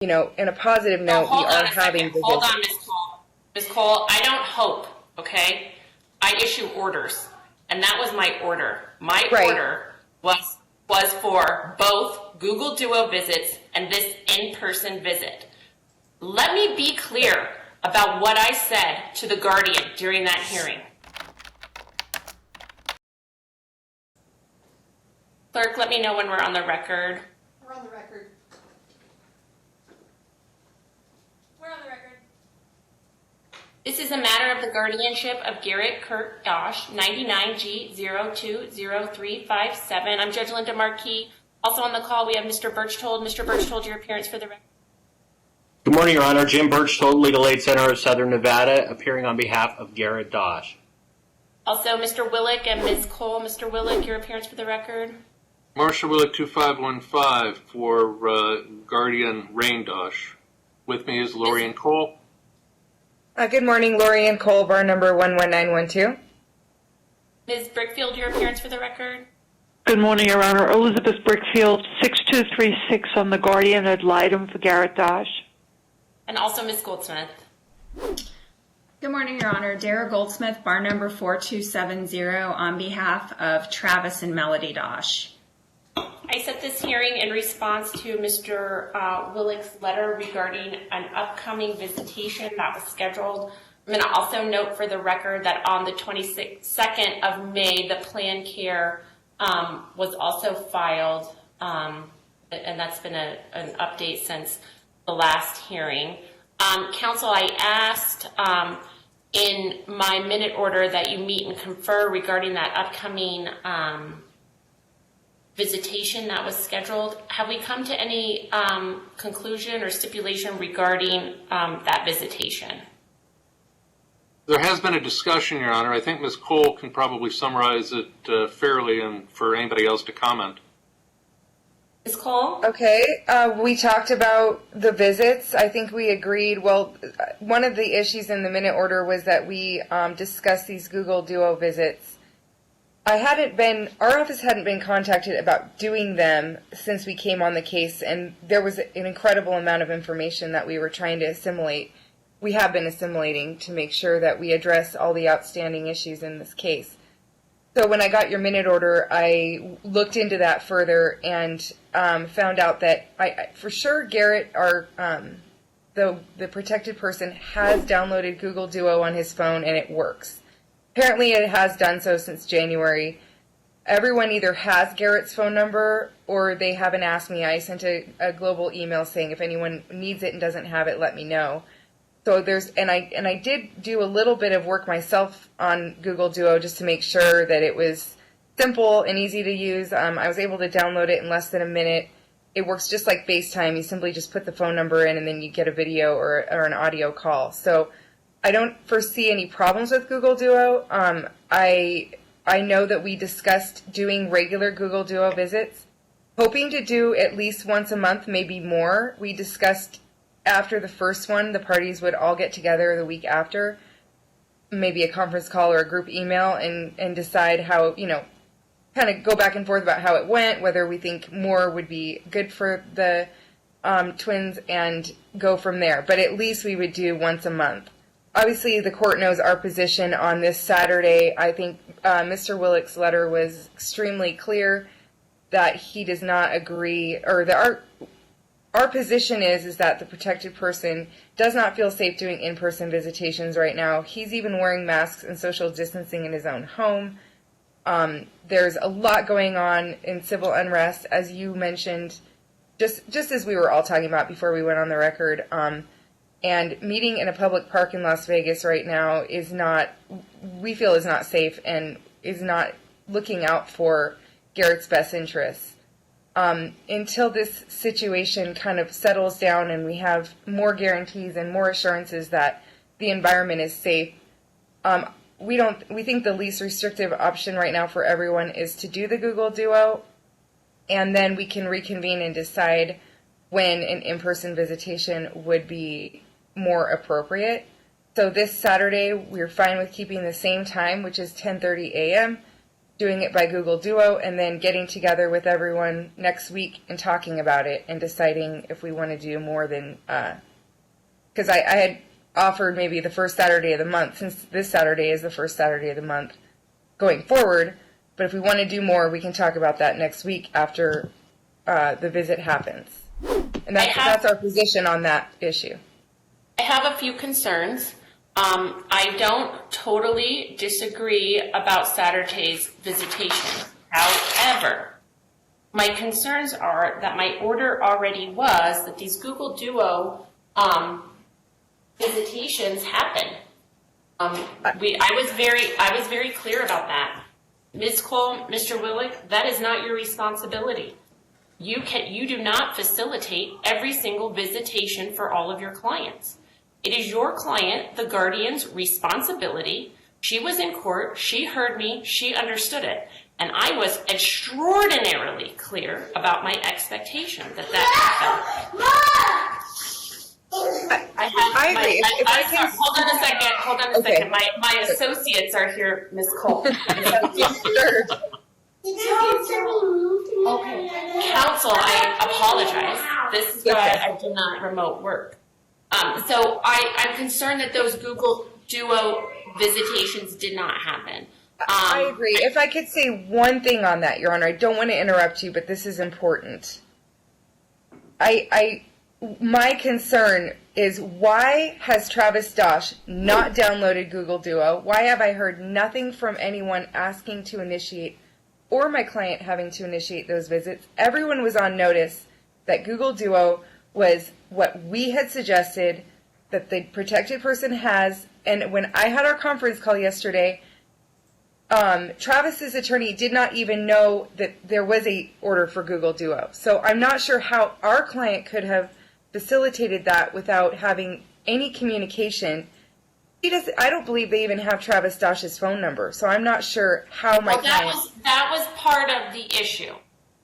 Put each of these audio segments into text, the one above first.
in a positive note, we are having visits. Hold on, Ms. Cole. Ms. Cole, I don't hope, okay? I issue orders, and that was my order. My order was for both Google Duo visits and this in-person visit. Let me be clear about what I said to the Guardian during that hearing. Clerk, let me know when we're on the record. We're on the record. We're on the record. This is a matter of the guardianship of Garrett Dosch, 99G020357. I'm Judge Linda Marquis. Also on the call, we have Mr. Berchtold. Mr. Berchtold, your appearance for the record. Good morning, Your Honor. Jim Berchtold, Legal Aid Center of Southern Nevada, appearing on behalf of Garrett Dosch. Also, Mr. Willick and Ms. Cole. Mr. Willick, your appearance for the record. Marshal Willick 2515 for Guardian Rain Dosch. With me is Lorien Cole. Good morning, Lorien Cole, bar number 11912. Ms. Brickfield, your appearance for the record. Good morning, Your Honor. Elizabeth Brickfield, 6236 on the Guardian ad litem for Garrett Dosch. And also Ms. Goldsmith. Good morning, Your Honor. Dara Goldsmith, bar number 4270 on behalf of Travis and Melodie Dosch. I set this hearing in response to Mr. Willick's letter regarding an upcoming visitation that was scheduled. I'm going to also note for the record that on the 22nd of May, the plan care was also filed, and that's been an update since the last hearing. Counsel, I asked in my minute order that you meet and confer regarding that upcoming visitation that was scheduled. Have we come to any conclusion or stipulation regarding that visitation? There has been a discussion, Your Honor. I think Ms. Cole can probably summarize it fairly and for anybody else to comment. Ms. Cole? Okay, we talked about the visits. I think we agreed. Well, one of the issues in the minute order was that we discussed these Google Duo visits. Our office hadn't been contacted about doing them since we came on the case, and there was an incredible amount of information that we were trying to assimilate. We have been assimilating to make sure that we address all the outstanding issues in this case. So when I got your minute order, I looked into that further and found out that for sure Garrett, the protected person, has downloaded Google Duo on his phone and it works. Apparently it has done so since January. Everyone either has Garrett's phone number or they haven't asked me. I sent a global email saying if anyone needs it and doesn't have it, let me know. So I did do a little bit of work myself on Google Duo just to make sure that it was simple and easy to use. I was able to download it in less than a minute. It works just like FaceTime. You simply just put the phone number in and then you get a video or an audio call. So I don't foresee any problems with Google Duo. I know that we discussed doing regular Google Duo visits, hoping to do at least once a month, maybe more. We discussed after the first one, the parties would all get together the week after, maybe a conference call or a group email, and decide how, kind of go back and forth about how it went, whether we think more would be good for the twins, and go from there. But at least we would do once a month. Obviously, the court knows our position on this Saturday. I think Mr. Willick's letter was extremely clear that he does not agree, or that our position is that the protected person does not feel safe doing in-person visitations right now. He's even wearing masks and social distancing in his own home. There's a lot going on in civil unrest, as you mentioned, just as we were all talking about before we went on the record. And meeting in a public park in Las Vegas right now we feel is not safe and is not looking out for Garrett's best interests. Until this situation kind of settles down and we have more guarantees and more assurances that the environment is safe, we think the least restrictive option right now for everyone is to do the Google Duo, and then we can reconvene and decide when an in-person visitation would be more appropriate. So this Saturday, we're fine with keeping the same time, which is 10:30 a.m. doing it by Google Duo, and then getting together with everyone next week and talking about it and deciding if we want to do more than, because I had offered maybe the first Saturday of the month, since this Saturday is the first Saturday of the month going forward. But if we want to do more, we can talk about that next week after the visit happens. And that's our position on that issue. I have a few concerns. I don't totally disagree about Saturday's visitation. However, my concerns are that my order already was that these Google Duo visitations happen. I was very clear about that. Ms. Cole, Mr. Willick, that is not your responsibility. You do not facilitate every single visitation for all of your clients. It is your client, the guardian's responsibility. She was in court, she heard me, she understood it, and I was extraordinarily clear about my expectation that happened. I agree. Hold on a second. My associates are here, Ms. Cole. Sure. Okay. Counsel, I apologize. This is why I do not remote work. So I'm concerned that those Google Duo visitations did not happen. I agree. If I could say one thing on that, Your Honor, I don't want to interrupt you, but this is important. My concern is, why has Travis Dosch not downloaded Google Duo? Why have I heard nothing from anyone asking to initiate, or my client having to initiate those visits? Everyone was on notice that Google Duo was what we had suggested, that the protected person has. And when I had our conference call yesterday, Travis's attorney did not even know that there was a order for Google Duo. So I'm not sure how our client could have facilitated that without having any communication. I don't believe they even have Travis Dosch's phone number, so I'm not sure how my client... That was part of the issue,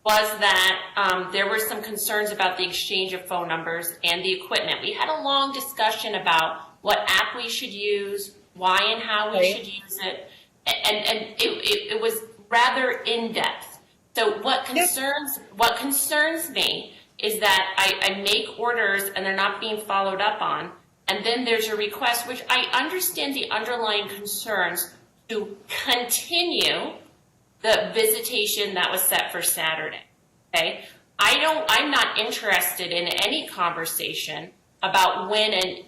was that there were some concerns about the exchange of phone numbers and the equipment. We had a long discussion about what app we should use, why and how we should use it, and it was rather in-depth. So what concerns me is that I make orders and they're not being followed up on, and then there's a request, which I understand the underlying concerns, to continue the visitation that was set for Saturday. Okay, I'm not interested in any conversation about when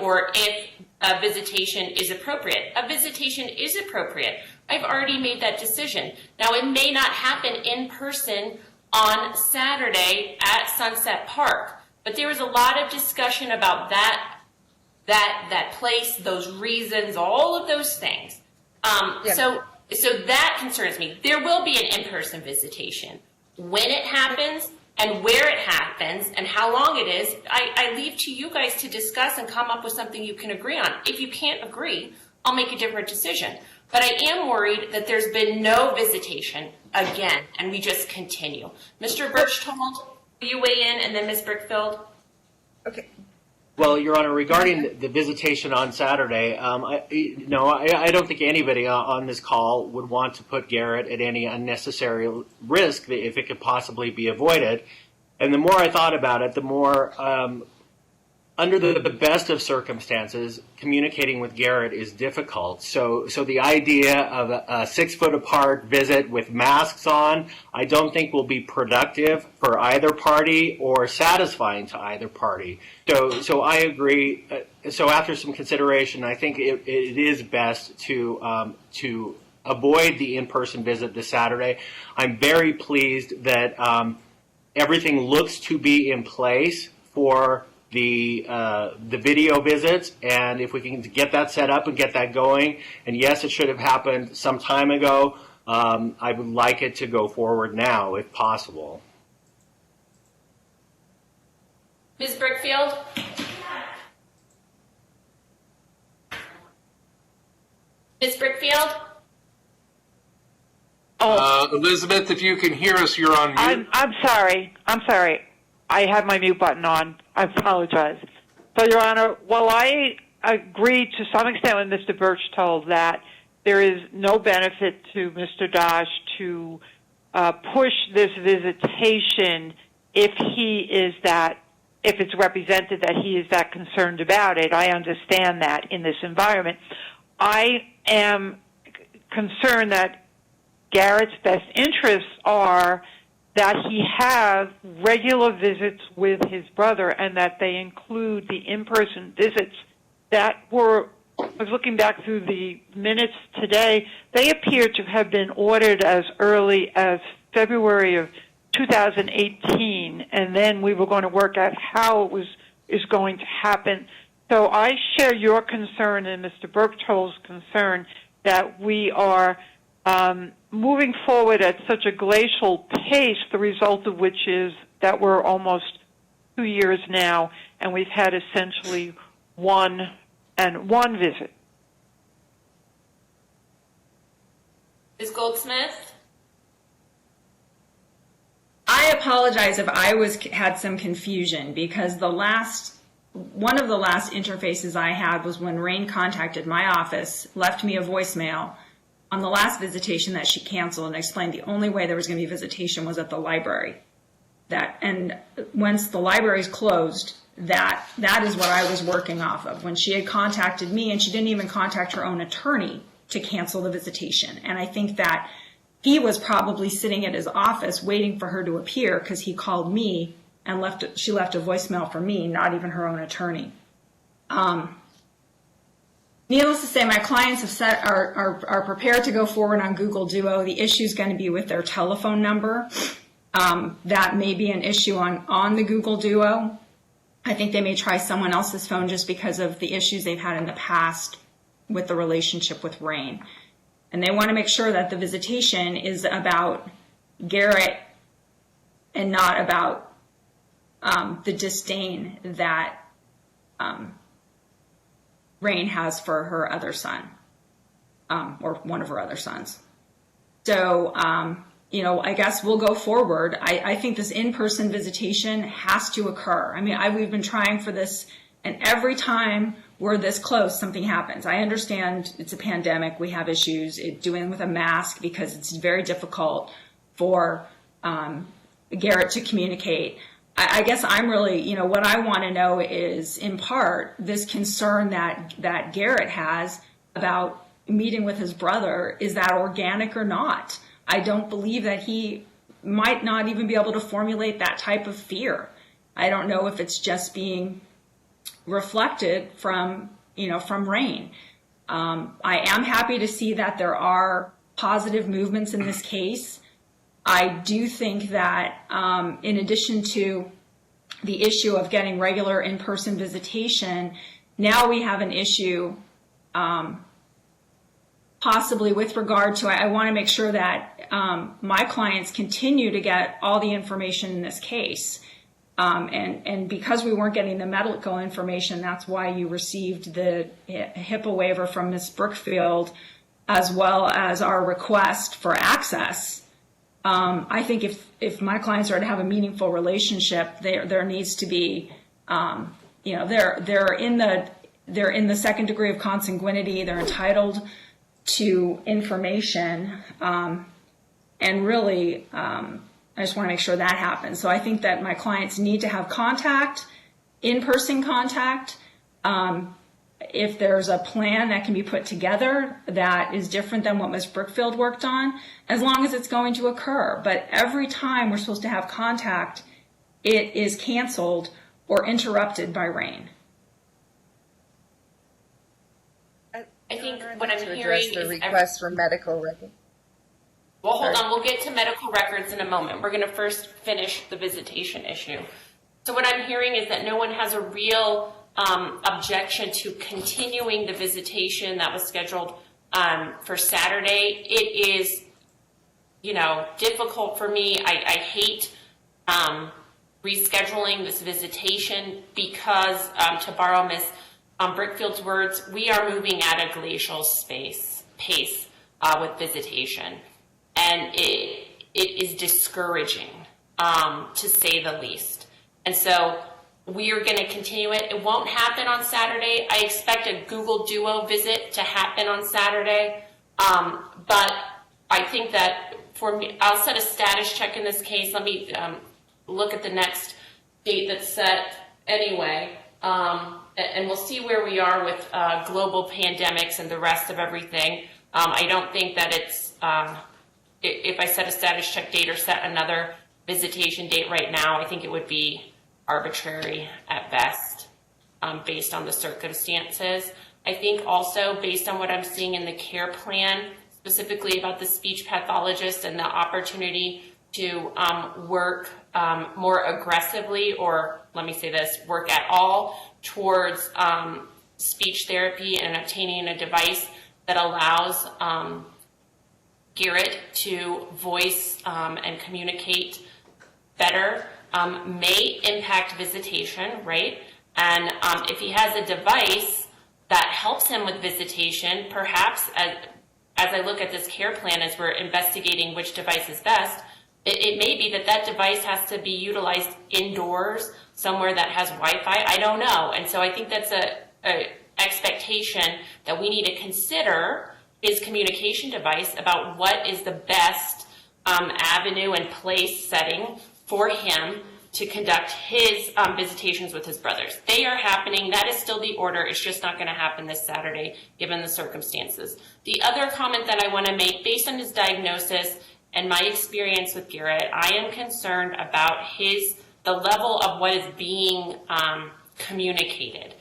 or if a visitation is appropriate. A visitation is appropriate. I've already made that decision. Now, it may not happen in person on Saturday at Sunset Park, but there was a lot of discussion about that place, those reasons, all of those things. So that concerns me. There will be an in-person visitation. When it happens and where it happens and how long it is, I leave to you guys to discuss and come up with something you can agree on. If you can't agree, I'll make a different decision. But I am worried that there's been no visitation again, and we just continue. Mr. Berchtold, will you weigh in, and then Ms. Brickfield? Okay. Well, Your Honor, regarding the visitation on Saturday, I don't think anybody on this call would want to put Garrett at any unnecessary risk if it could possibly be avoided. And the more I thought about it, the more, under the best of circumstances, communicating with Garrett is difficult. So the idea of a 6 foot apart visit with masks on, I don't think will be productive for either party or satisfying to either party. So I agree. So after some consideration, I think it is best to avoid the in-person visit this Saturday. I'm very pleased that everything looks to be in place for the video visits, and if we can get that set up and get that going, and yes, it should have happened some time ago, I would like it to go forward now if possible. Ms. Brickfield? Ms. Brickfield? Elizabeth, if you can hear us, you're on mute. I'm sorry. I had my mute button on. I apologize. So, Your Honor, while I agree to some extent with Mr. Berchtold that there is no benefit to Mr. Dosch to push this visitation if it's represented that he is that concerned about it. I understand that in this environment. I am concerned that Garrett's best interests are that he have regular visits with his brother and that they include the in-person visits that were, I was looking back through the minutes today, they appear to have been ordered as early as February of 2018, and then we were going to work out how it is going to happen. So I share your concern and Mr. Berchtold's concern that we are moving forward at such a glacial pace, the result of which is that we're almost 2 years now, and we've had essentially one visit. Ms. Goldsmith? I apologize if I had some confusion, because one of the last interfaces I had was when Rain contacted my office, left me a voicemail on the last visitation that she canceled, and explained the only way there was going to be visitation was at the library. And once the library's closed, that is what I was working off of. When she had contacted me, and she didn't even contact her own attorney to cancel the visitation. And I think that he was probably sitting at his office waiting for her to appear, because he called me and she left a voicemail for me, not even her own attorney. Needless to say, my clients are prepared to go forward on Google Duo. The issue is going to be with their telephone number. That may be an issue on the Google Duo. I think they may try someone else's phone just because of the issues they've had in the past with the relationship with Rain. And they want to make sure that the visitation is about Garrett and not about the disdain that Rain has for her other son, or one of her other sons. So, I guess we'll go forward. I think this in-person visitation has to occur. I mean, we've been trying for this, and every time we're this close, something happens. I understand it's a pandemic. We have issues doing with a mask because it's very difficult for Garrett to communicate. I guess I'm really, what I want to know is, in part, this concern that Garrett has about meeting with his brother, is that organic or not? I don't believe that he might not even be able to formulate that type of fear. I don't know if it's just being reflected from Rain. I am happy to see that there are positive movements in this case. I do think that in addition to the issue of getting regular in-person visitation, now we have an issue possibly with regard to, I want to make sure that my clients continue to get all the information in this case. And because we weren't getting the medical information, that's why you received the HIPAA waiver from Ms. Brickfield, as well as our request for access. I think if my clients are to have a meaningful relationship, there needs to be, they're in the second degree of consanguinity. They're entitled to information, and really, I just want to make sure that happens. So I think that my clients need to have contact, in-person contact. If there's a plan that can be put together that is different than what Ms. Brickfield worked on, as long as it's going to occur. But every time we're supposed to have contact, it is canceled or interrupted by Rain. I think what I'm hearing address the is request for medical records. Well, hold on. We'll get to medical records in a moment. We're going to first finish the visitation issue. So what I'm hearing is that no one has a real objection to continuing the visitation that was scheduled for Saturday. It is, difficult for me. I hate rescheduling this visitation because, to borrow Ms. Brickfield's words, we are moving at a glacial pace with visitation. And it is discouraging, to say the least. And so we are going to continue it. It won't happen on Saturday. I expect a Google Duo visit to happen on Saturday. But I think that for me, I'll set a status check in this case. Let me look at the next date that's set anyway. And we'll see where we are with global pandemics and the rest of everything. I don't think that it's, if I set a status check date or set another visitation date right now, I think it would be arbitrary at best, based on the circumstances. I think also based on what I'm seeing in the care plan, specifically about the speech pathologist and the opportunity to work more aggressively, or let me say this, work at all towards speech therapy and obtaining a device that allows Garrett to voice and communicate better, may impact visitation, right? And if he has a device that helps him with visitation, perhaps as I look at this care plan, as we're investigating which device is best, it may be that device has to be utilized indoors, somewhere that has Wi-Fi. I don't know. And so I think that's a expectation that we need to consider his communication device about what is the best avenue and place setting for him to conduct his visitations with his brothers. They are happening. That is still the order. It's just not going to happen this Saturday, given the circumstances. The other comment that I want to make, based on his diagnosis and my experience with Garrett, I am concerned about the level of what is being communicated.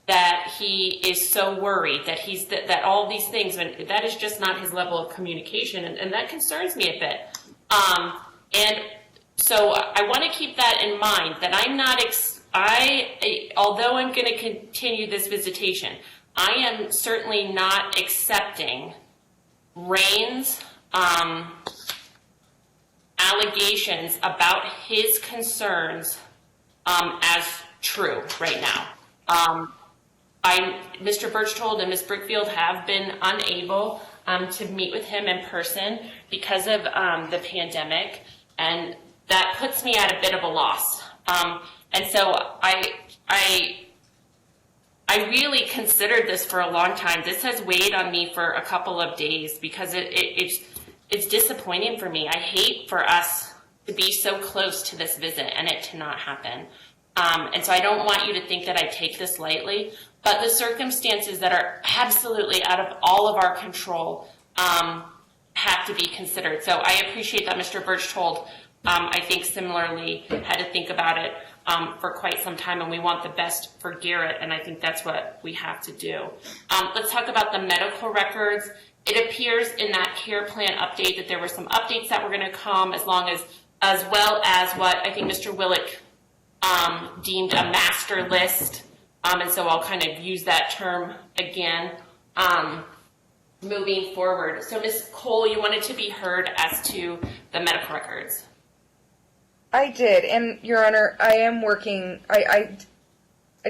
That he is so worried that that all these things, and that is just not his level of communication, and that concerns me a bit. And so I want to keep that in mind, that I'm not, although I'm going to continue this visitation, I am certainly not accepting Rain's allegations about his concerns as true right now. Mr. Berchtold and Ms. Brickfield have been unable to meet with him in person because of the pandemic, and that puts me at a bit of a loss. And so I really considered this for a long time. This has weighed on me for a couple of days because it's disappointing for me. I hate for us to be so close to this visit and it to not happen. And so I don't want you to think that I take this lightly, but the circumstances that are absolutely out of all of our control have to be considered. So I appreciate that Mr. Berchtold, I think similarly had to think about it for quite some time, and we want the best for Garrett, and I think that's what we have to do. Let's talk about the medical records. It appears in that care plan update that there were some updates that were going to come, as well as what I think Mr. Willick deemed a master list, and so I'll kind of use that term again moving forward. So Ms. Cole, you wanted to be heard as to the medical records. I did, and Your Honor, I am working, I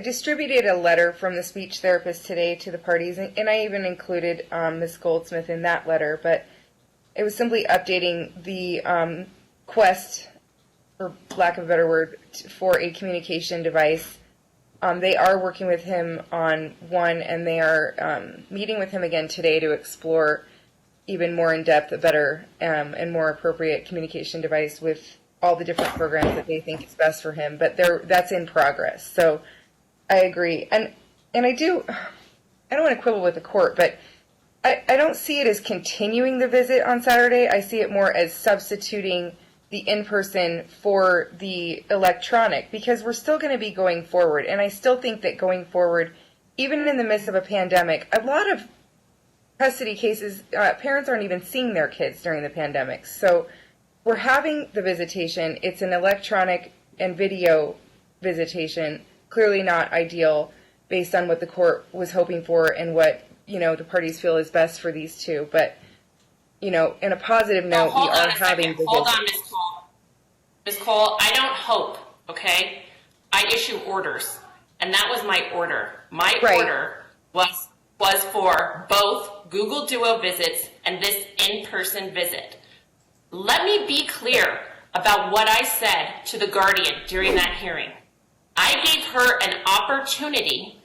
distributed a letter from the speech therapist today to the parties, and I even included Ms. Goldsmith in that letter, but it was simply updating the quest, for lack of a better word, for a communication device. They are working with him on one, and they are meeting with him again today to explore even more in depth a better and more appropriate communication device with all the different programs that they think is best for him. But that's in progress. So I agree. And I don't want to quibble with the court, but I don't see it as continuing the visit on Saturday. I see it more as substituting the in-person for the electronic, because we're still going to be going forward. And I still think that going forward, even in the midst of a pandemic, a lot of custody cases, parents aren't even seeing their kids during the pandemic. So we're having the visitation. It's an electronic and video visitation, clearly not ideal based on what the court was hoping for and what, the parties feel is best for these two. But, in a positive note, we are having the Hold on, Ms. Cole. Ms. Cole, I don't hope, okay? I issue orders, and that was my order. My order was for both Google Duo visits and this in-person visit. Let me be clear about what I said to the guardian during that hearing. I gave her an opportunity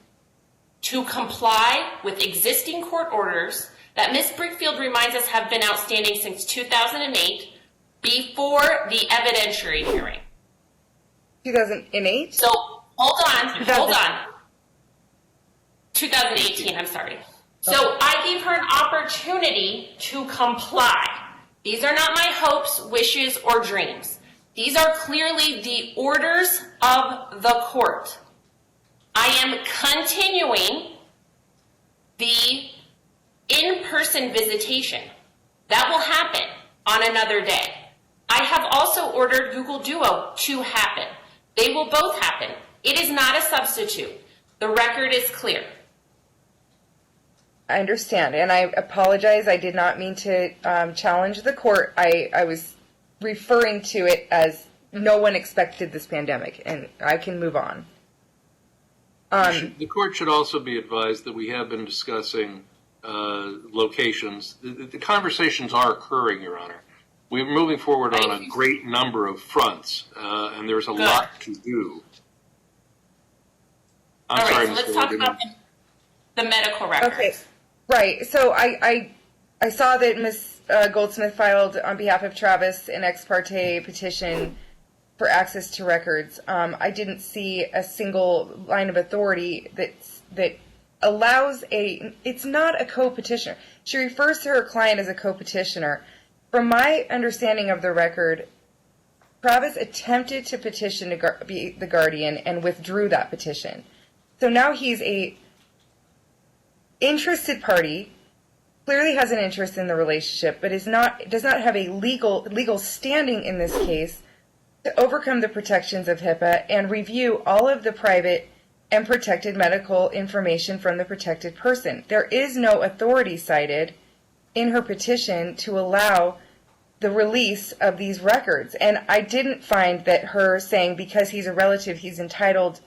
to comply with existing court orders that Ms. Brickfield reminds us have been outstanding since 2008, before the evidentiary hearing. 2008? So, hold on. 2018, I'm sorry. So I gave her an opportunity to comply. These are not my hopes, wishes, or dreams. These are clearly the orders of the court. I am continuing the in-person visitation. That will happen on another day. I have also ordered Google Duo to happen. They will both happen. It is not a substitute. The record is clear. I understand, and I apologize. I did not mean to challenge the court. I was referring to it as no one expected this pandemic, and I can move on. The court should also be advised that we have been discussing locations. The conversations are occurring, Your Honor. We're moving forward on a great number of fronts, and there's a lot to do. All right, so let's talk about the medical records. Okay, right. So I saw that Ms. Goldsmith filed on behalf of Travis an ex parte petition for access to records. I didn't see a single line of authority that allows it's not a co-petitioner. She refers to her client as a co-petitioner. From my understanding of the record, Travis attempted to petition to be the guardian and withdrew that petition. So now he's a interested party, clearly has an interest in the relationship, but does not have a legal standing in this case to overcome the protections of HIPAA and review all of the private and protected medical information from the protected person. There is no authority cited in her petition to allow the release of these records. And I didn't find that her saying because he's a relative, he's entitled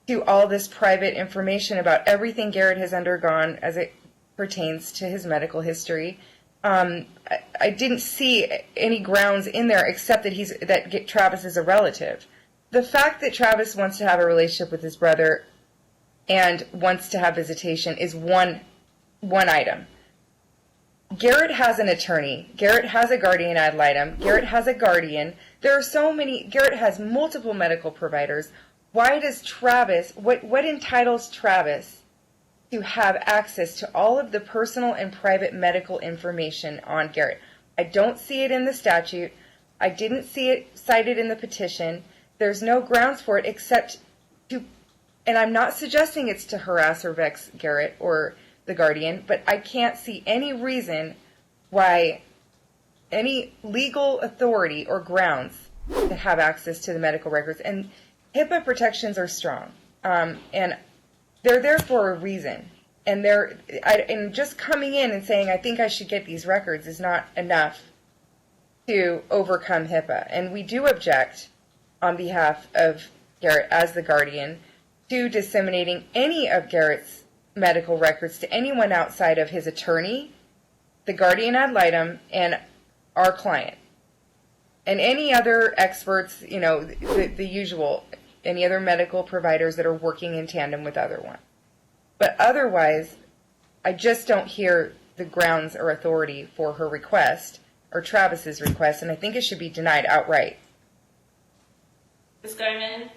to all this private information about everything Garrett has undergone as it pertains to his medical history. I didn't see any grounds in there except that Travis is a relative. The fact that Travis wants to have a relationship with his brother and wants to have visitation is one item. Garrett has an attorney. Garrett has a guardian ad litem. Garrett has a guardian. There are so many. Garrett has multiple medical providers. Why does Travis, what entitles Travis to have access to all of the personal and private medical information on Garrett? I don't see it in the statute. I didn't see it cited in the petition. There's no grounds for it except to, and I'm not suggesting it's to harass or vex Garrett or the guardian, but I can't see any reason why any legal authority or grounds to have access to the medical records. And HIPAA protections are strong, and they're there for a reason. And and just coming in and saying, I think I should get these records is not enough to overcome HIPAA. And we do object on behalf of Garrett as the guardian to disseminating any of Garrett's medical records to anyone outside of his attorney, the guardian ad litem, and our client. And any other experts, the usual, any other medical providers that are working in tandem with other ones. But otherwise, I just don't hear the grounds or authority for her request, or Travis's request, and I think it should be denied outright. Ms. Guyman?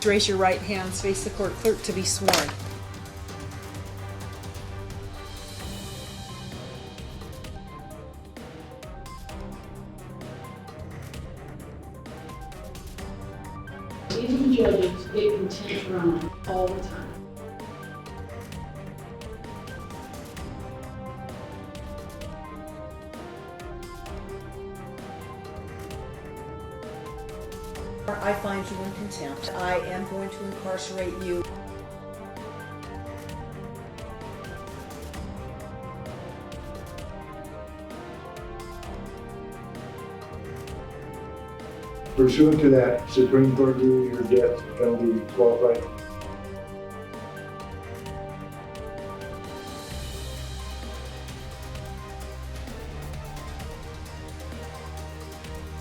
Raise your right hands, face the court clerk to be sworn. These judges get contempt run all the time. I find you in contempt. I am going to incarcerate you. Pursuant to that Supreme Court ruling, your death penalty qualified.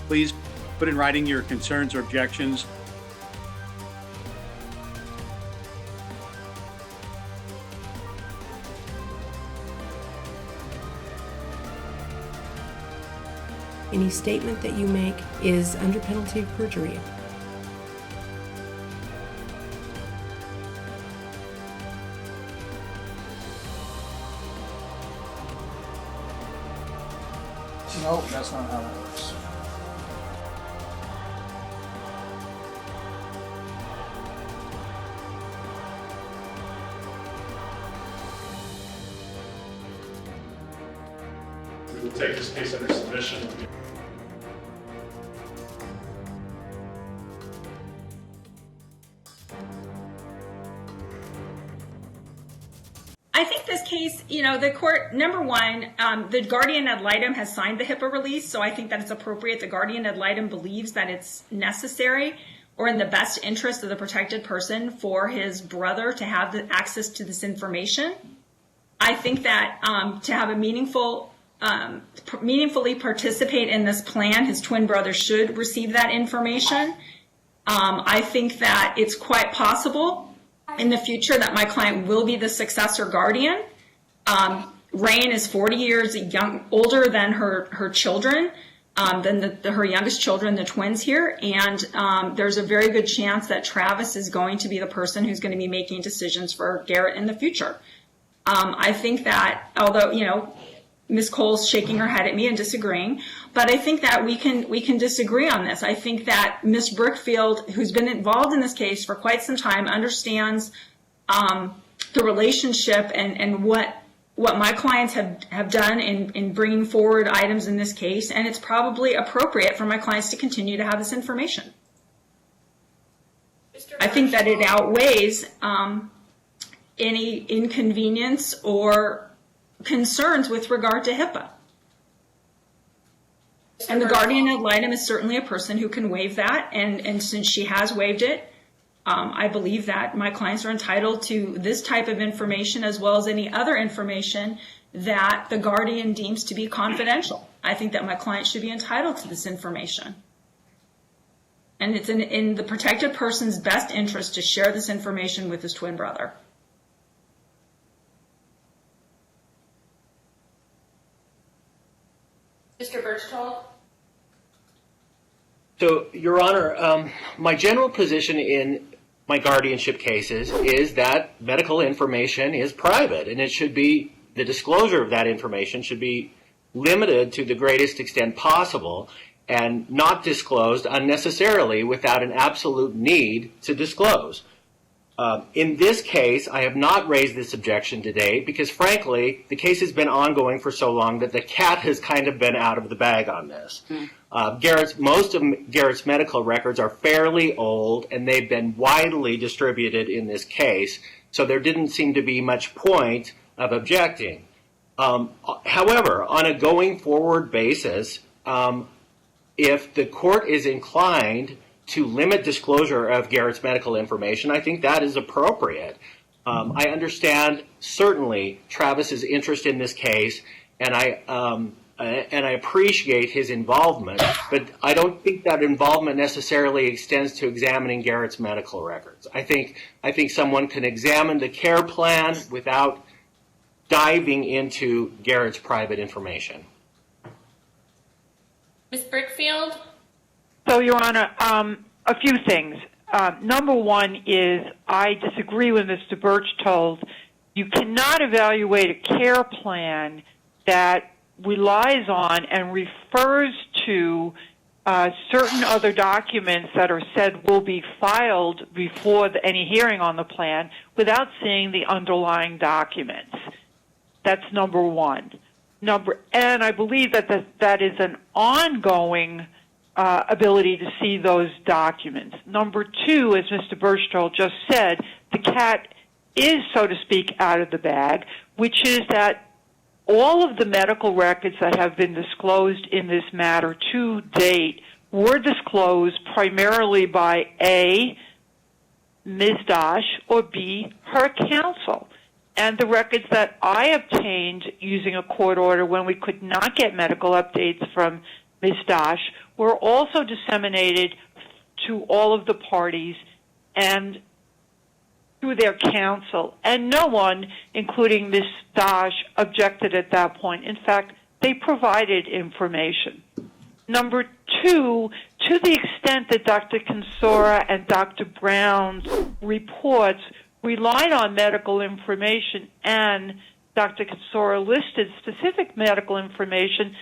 Please put in writing your concerns or objections. Any statement that you make is under penalty of perjury. No, that's not how that works. We will take this case under submission. I think this case, the court, number one, the guardian ad litem has signed the HIPAA release, so I think that it's appropriate. The guardian ad litem believes that it's necessary or in the best interest of the protected person for his brother to have the access to this information. I think that to have a meaningfully participate in this plan, his twin brother should receive that information. I think that it's quite possible in the future that my client will be the successor guardian. Lorien is 40 years older than her children, than her youngest children, the twins here, and there's a very good chance that Travis is going to be the person who's going to be making decisions for Garrett in the future. I think that, although, Ms. Cole's shaking her head at me and disagreeing, but I think that we can disagree on this. I think that Ms. Brickfield, who's been involved in this case for quite some time, understands the relationship and what my clients have done in bringing forward items in this case, and it's probably appropriate for my clients to continue to have this information. I think that it outweighs any inconvenience or concerns with regard to HIPAA. And the guardian ad litem is certainly a person who can waive that, and since she has waived it, I believe that my clients are entitled to this type of information as well as any other information that the guardian deems to be confidential. I think that my client should be entitled to this information. And it's in the protected person's best interest to share this information with his twin brother. Mr. Berchtold? So, Your Honor, my general position in my guardianship cases is that medical information is private, and the disclosure of that information should be limited to the greatest extent possible and not disclosed unnecessarily without an absolute need to disclose. In this case, I have not raised this objection today because, frankly, the case has been ongoing for so long that the cat has kind of been out of the bag on this. Most of Garrett's medical records are fairly old, and they've been widely distributed in this case, so there didn't seem to be much point of objecting. However, on a going forward basis, if the court is inclined to limit disclosure of Garrett's medical information, I think that is appropriate. I understand certainly Travis's interest in this case, and I appreciate his involvement, but I don't think that involvement necessarily extends to examining Garrett's medical records. I think someone can examine the care plan without diving into Garrett's private information. Ms. Brickfield? So, Your Honor, a few things. number one is I disagree with Mr. Berchtold. You cannot evaluate a care plan that relies on and refers to certain other documents that are said will be filed before any hearing on the plan without seeing the underlying documents. That's number one. And I believe that is an ongoing ability to see those documents. Number two, as Mr. Berchtold just said, the cat is, so to speak, out of the bag, which is that all of the medical records that have been disclosed in this matter to date were disclosed primarily by A, Ms. Dosch, or B, her counsel. And the records that I obtained using a court order when we could not get medical updates from Ms. Dosch were also disseminated to all of the parties and through their counsel. And no one, including Ms. Dosch, objected at that point. In fact, they provided information. Number two, to the extent that Dr. Consora and Dr. Brown's reports relied on medical information and Dr. Consora listed specific medical information,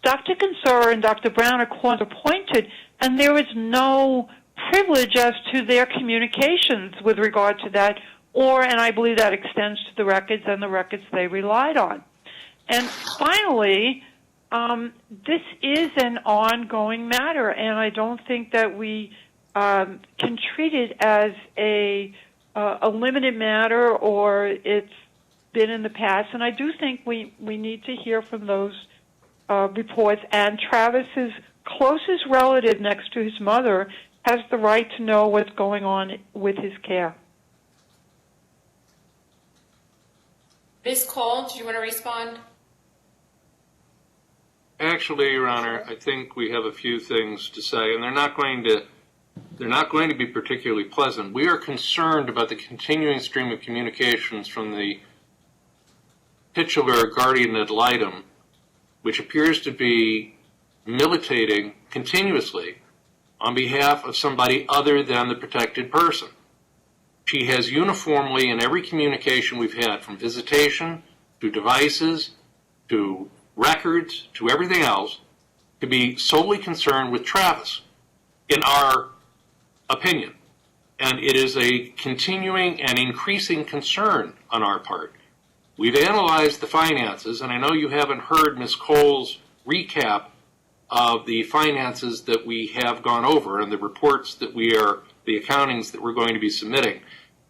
Dr. Consora and Dr. Brown are court appointed, and there is no privilege as to their communications with regard to that, and I believe that extends to the records and the records they relied on. And finally, this is an ongoing matter, and I don't think that we can treat it as a limited matter or it's been in the past. And I do think we need to hear from those reports. And Travis's closest relative next to his mother has the right to know what's going on with his care. Ms. Cole, do you want to respond? Actually, Your Honor, I think we have a few things to say, and they're not going to be particularly pleasant. We are concerned about the continuing stream of communications from the titular guardian ad litem, which appears to be militating continuously on behalf of somebody other than the protected person. She has uniformly, in every communication we've had, from visitation to devices to records to everything else, to be solely concerned with Travis, in our opinion. And it is a continuing and increasing concern on our part. We've analyzed the finances, and I know you haven't heard Ms. Cole's recap of the finances that we have gone over and the reports that the accountings that we're going to be submitting.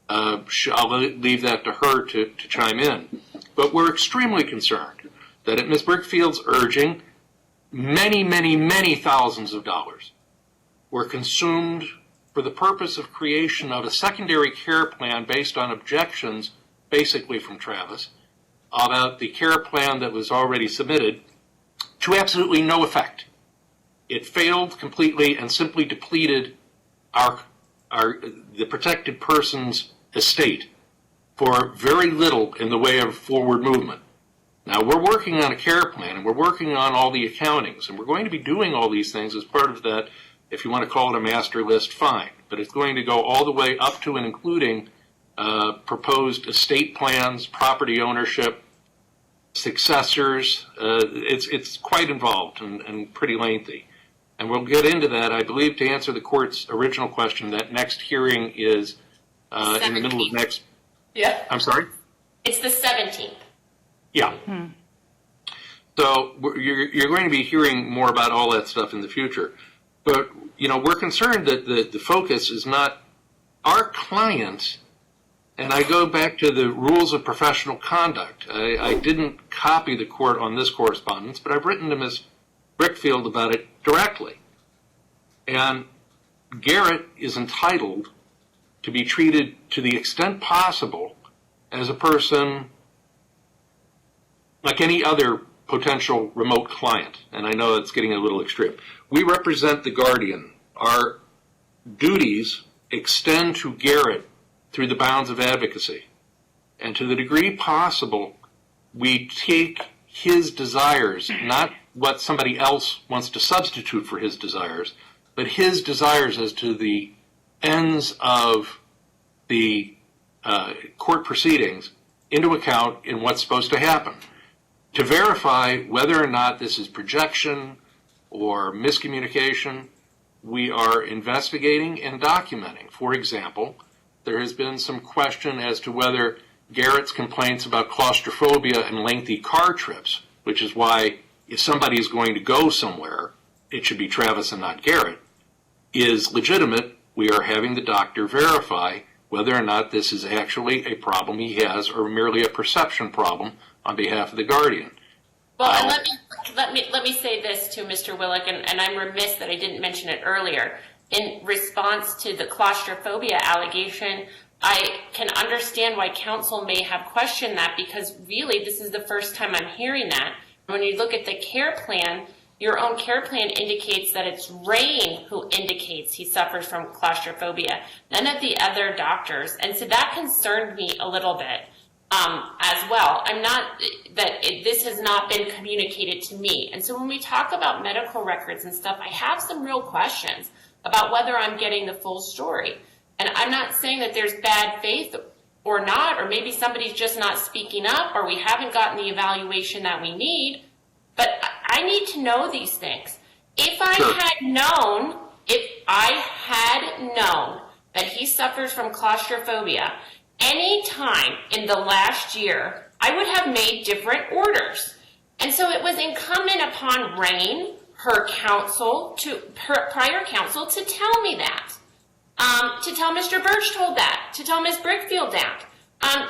I'll leave that to her to chime in. But we're extremely concerned that at Ms. Brickfield's urging, many, many, many thousands of dollars were consumed for the purpose of creation of a secondary care plan based on objections, basically from Travis, about the care plan that was already submitted, to absolutely no effect. It failed completely and simply depleted the protected person's estate for very little in the way of forward movement. Now, we're working on a care plan, and we're working on all the accountings, and we're going to be doing all these things as part of that. If you want to call it a master list, fine. But it's going to go all the way up to and including proposed estate plans, property ownership, successors. It's quite involved and pretty lengthy. And we'll get into that. I believe, to answer the court's original question, that next hearing is in the middle of next... Yeah. I'm sorry? It's the 17th. Yeah. So you're going to be hearing more about all that stuff in the future. But, we're concerned that the focus is not our client. And I go back to the rules of professional conduct. I didn't copy the court on this correspondence, but I've written to Ms. Brickfield about it directly. And Garrett is entitled to be treated to the extent possible as a person like any other potential remote client. And I know it's getting a little extreme. We represent the guardian. Our duties extend to Garrett through the bounds of advocacy. And to the degree possible, we take his desires, not what somebody else wants to substitute for his desires, but his desires as to the ends of the court proceedings into account in what's supposed to happen, to verify whether or not this is projection or miscommunication. We are investigating and documenting. For example, there has been some question as to whether Garrett's complaints about claustrophobia and lengthy car trips, which is why if somebody is going to go somewhere, it should be Travis and not Garrett, is legitimate. We are having the doctor verify whether or not this is actually a problem he has or merely a perception problem on behalf of the guardian. Well, and let me say this to Mr. Willick, and I'm remiss that I didn't mention it earlier. In response to the claustrophobia allegation, I can understand why counsel may have questioned that, because really this is the first time I'm hearing that. When you look at the care plan, your own care plan indicates that it's Rain who indicates he suffers from claustrophobia, none of the other doctors. And so that concerned me a little bit as well. This has not been communicated to me. And so when we talk about medical records and stuff, I have some real questions about whether I'm getting the full story. And I'm not saying that there's bad faith or not, or maybe somebody's just not speaking up, or we haven't gotten the evaluation that we need. But I need to know these things. If I had known that he suffers from claustrophobia any time in the last year, I would have made different orders. And so it was incumbent upon Rain, her prior counsel, to tell me that. To tell Mr. Berchtold that, to tell Ms. Brickfield that,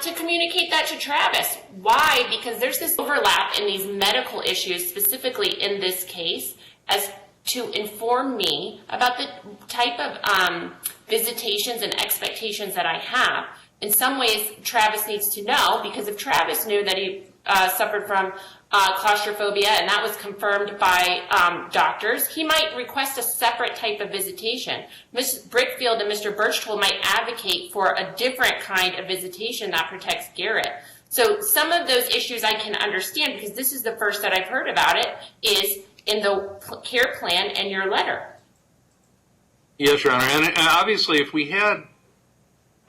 to communicate that to Travis. Why? Because there's this overlap in these medical issues, specifically in this case, as to inform me about the type of visitations and expectations that I have. In some ways, Travis needs to know, because if Travis knew that he suffered from claustrophobia and that was confirmed by doctors, he might request a separate type of visitation. Ms. Brickfield and Mr. Berchtold might advocate for a different kind of visitation that protects Garrett. So some of those issues I can understand, because this is the first that I've heard about it, is in the care plan and your letter. Yes, Your Honor. And obviously, if we had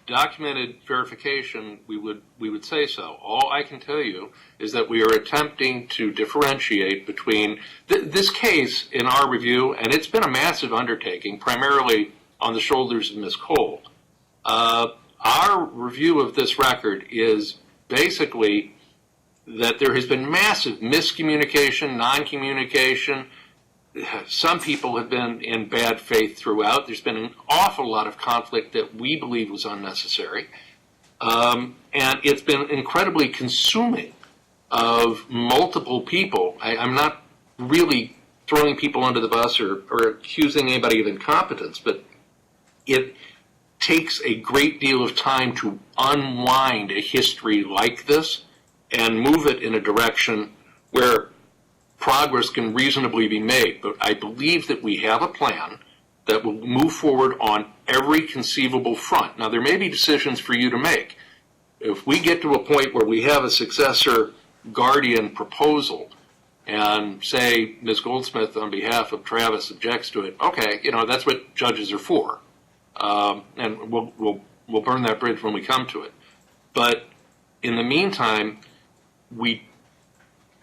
documented verification, we would say so. All I can tell you is that we are attempting to differentiate between this case in our review, and it's been a massive undertaking, primarily on the shoulders of Ms. Cole. Our review of this record is basically that there has been massive miscommunication, non-communication. Some people have been in bad faith throughout. There's been an awful lot of conflict that we believe was unnecessary. And it's been incredibly consuming of multiple people. I'm not really throwing people under the bus or accusing anybody of incompetence, but it takes a great deal of time to unwind a history like this and move it in a direction where progress can reasonably be made. But I believe that we have a plan that will move forward on every conceivable front. Now, there may be decisions for you to make. If we get to a point where we have a successor guardian proposal and say Ms. Goldsmith on behalf of Travis objects to it, okay, that's what judges are for. And we'll burn that bridge when we come to it. But in the meantime, we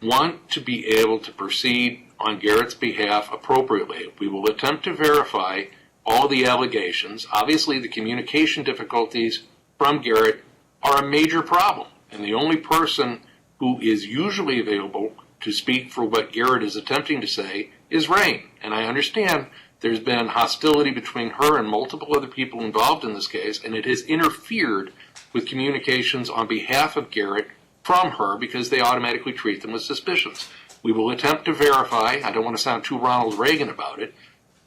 want to be able to proceed on Garrett's behalf appropriately. We will attempt to verify all the allegations. Obviously, the communication difficulties from Garrett are a major problem, and the only person who is usually available to speak for what Garrett is attempting to say is Rain. And I understand there's been hostility between her and multiple other people involved in this case, and it has interfered with communications on behalf of Garrett from her because they automatically treat them with suspicions. We will attempt to verify. I don't want to sound too Ronald Reagan about it.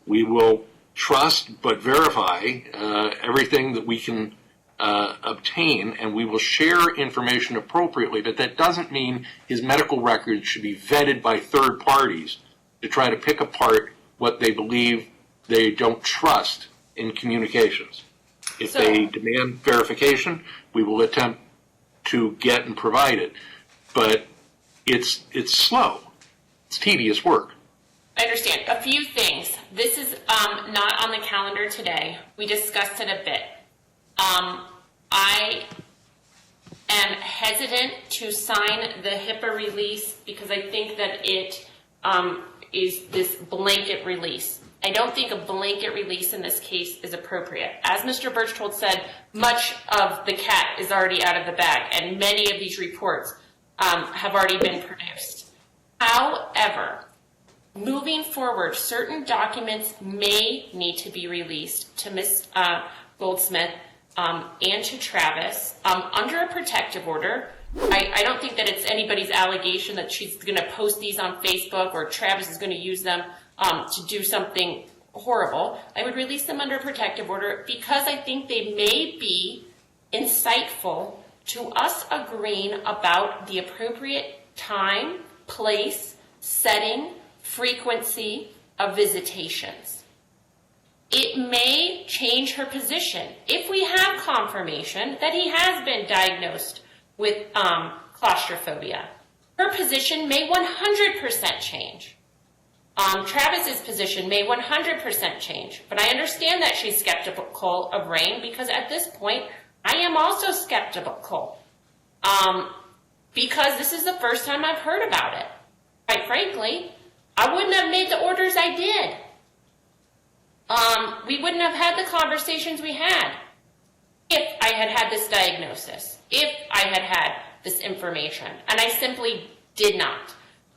We will trust but verify everything that we can obtain, and we will share information appropriately, but that doesn't mean his medical records should be vetted by third parties to try to pick apart what they believe they don't trust in communications. If they demand verification, we will attempt to get and provide it. But it's slow. It's tedious work. I understand. A few things. This is not on the calendar today. We discussed it a bit. I am hesitant to sign the HIPAA release because I think that it is this blanket release. I don't think a blanket release in this case is appropriate. As Mr. Berchtold said, much of the cat is already out of the bag, and many of these reports have already been produced. However, moving forward, certain documents may need to be released to Ms. Goldsmith and to Travis under a protective order. I don't think that it's anybody's allegation that she's going to post these on Facebook or Travis is going to use them to do something horrible. I would release them under a protective order because I think they may be insightful to us agreeing about the appropriate time, place, setting, frequency of visitations. It may change her position if we have confirmation that he has been diagnosed with claustrophobia. Her position may 100% change. Travis's position may 100% change, but I understand that she's skeptical of rain because at this point, I am also skeptical because this is the first time I've heard about it. Quite frankly, I wouldn't have made the orders I did. We wouldn't have had the conversations we had if I had had this diagnosis, if I had had this information, and I simply did not.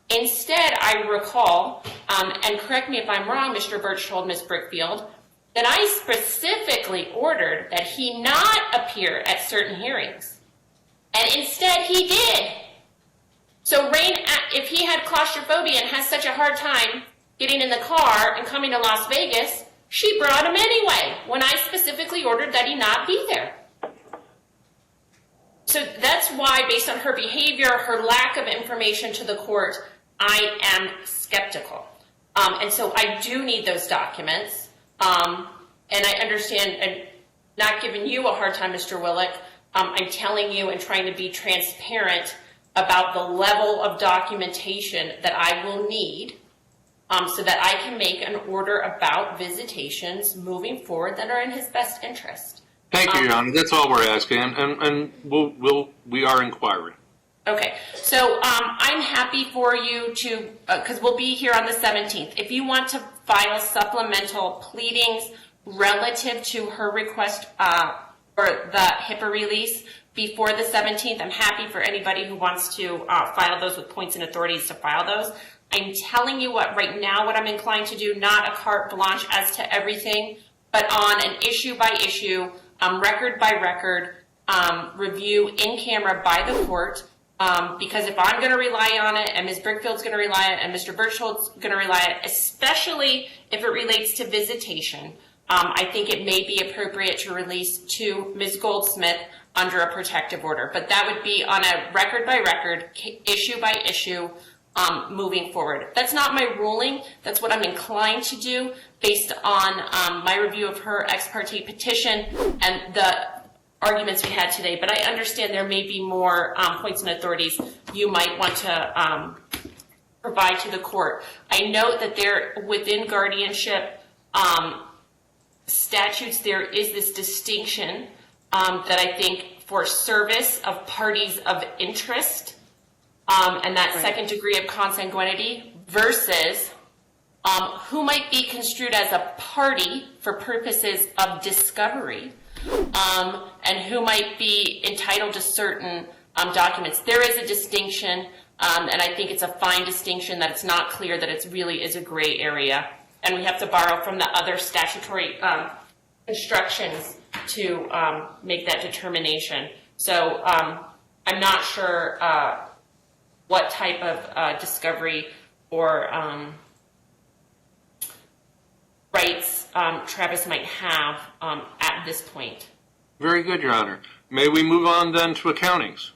Instead, I recall, and correct me if I'm wrong, Mr. Berchtold, Ms. Brickfield, that I specifically ordered that he not appear at certain hearings. And instead, he did. So Rain, if he had claustrophobia and has such a hard time getting in the car and coming to Las Vegas, she brought him anyway, when I specifically ordered that he not be there. So that's why, based on her behavior, her lack of information to the court, I am skeptical. And so I do need those documents. And I understand, and not giving you a hard time, Mr. Willick, I'm telling you and trying to be transparent about the level of documentation that I will need so that I can make an order about visitations moving forward that are in his best interest. Thank you, Your Honor. That's all we're asking, and we are inquiring. Okay, so I'm happy for you to, because we'll be here on the 17th. If you want to file supplemental pleadings relative to her request for the HIPAA release before the 17th, I'm happy for anybody who wants to file those with points and authorities to file those. I'm telling you what right now what I'm inclined to do, not a carte blanche as to everything, but on an issue by issue, record by record review in camera by the court. Because if I'm going to rely on it, and Ms. Brickfield's going to rely on it, and Mr. Berchtold's going to rely on it, especially if it relates to visitation, I think it may be appropriate to release to Ms. Goldsmith under a protective order. But that would be on a record by record, issue by issue, moving forward. That's not my ruling. That's what I'm inclined to do based on my review of her ex parte petition and the arguments we had today. But I understand there may be more points and authorities you might want to provide to the court. I note that there, within guardianship statutes, there is this distinction that I think for service of parties of interest and that second degree of consanguinity versus who might be construed as a party for purposes of discovery and who might be entitled to certain documents. There is a distinction, and I think it's a fine distinction that it's not clear that it really is a gray area. And we have to borrow from the other statutory instructions to make that determination. So I'm not sure what type of discovery or rights Travis might have at this point. Very good, Your Honor. May we move on then to accountings?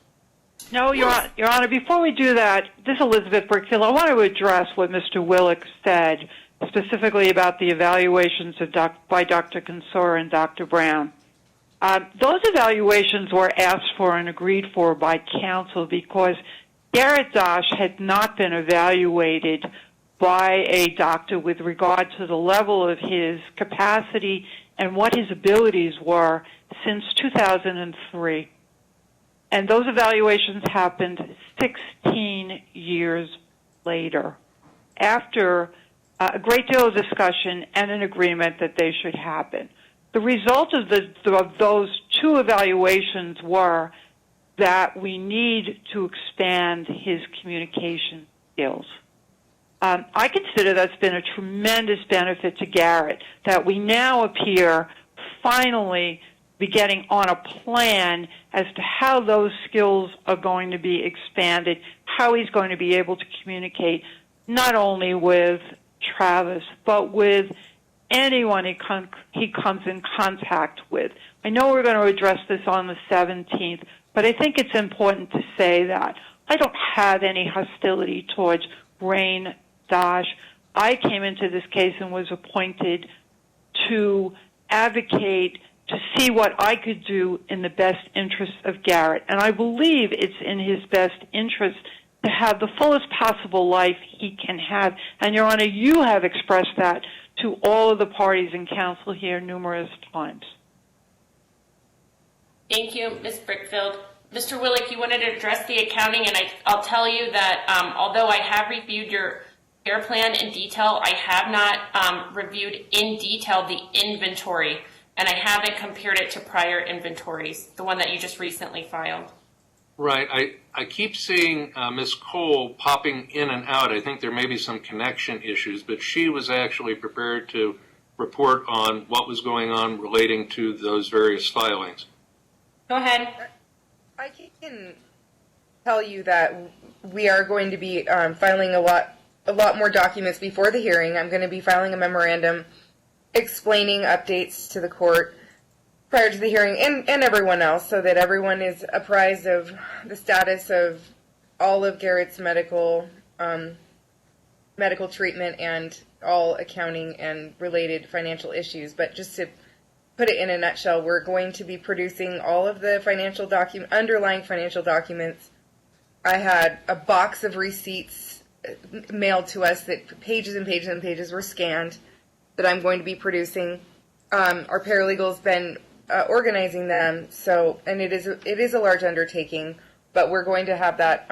No, Your Honor, before we do that, this is Elizabeth Brickfield. I want to address what Mr. Willick said, specifically about the evaluations by Dr. Consor and Dr. Brown. Those evaluations were asked for and agreed for by counsel because Garrett Dosch had not been evaluated by a doctor with regard to the level of his capacity and what his abilities were since 2003. And those evaluations happened 16 years later, after a great deal of discussion and an agreement that they should happen. The result of those two evaluations were that we need to expand his communication skills. I consider that's been a tremendous benefit to Garrett, that we now appear finally be getting on a plan as to how those skills are going to be expanded, how he's going to be able to communicate not only with Travis, but with anyone he comes in contact with. I know we're going to address this on the 17th, but I think it's important to say that I don't have any hostility towards Rain Dosch. I came into this case and was appointed to advocate, to see what I could do in the best interest of Garrett. And I believe it's in his best interest to have the fullest possible life he can have. And, Your Honor, you have expressed that to all of the parties in council here numerous times. Thank you, Ms. Brickfield. Mr. Willick, you wanted to address the accounting, and I'll tell you that although I have reviewed your care plan in detail, I have not reviewed in detail the inventory, and I haven't compared it to prior inventories, the one that you just recently filed. Right. I keep seeing Ms. Cole popping in and out. I think there may be some connection issues, but she was actually prepared to report on what was going on relating to those various filings. Go ahead. I can tell you that we are going to be filing a lot more documents before the hearing. I'm going to be filing a memorandum explaining updates to the court prior to the hearing and everyone else, so that everyone is apprised of the status of all of Garrett's medical treatment and all accounting and related financial issues. But just to put it in a nutshell, we're going to be producing all of the underlying financial documents. I had a box of receipts mailed to us that pages and pages and pages were scanned that I'm going to be producing. Our paralegal's been organizing them, and it is a large undertaking, but we're going to have that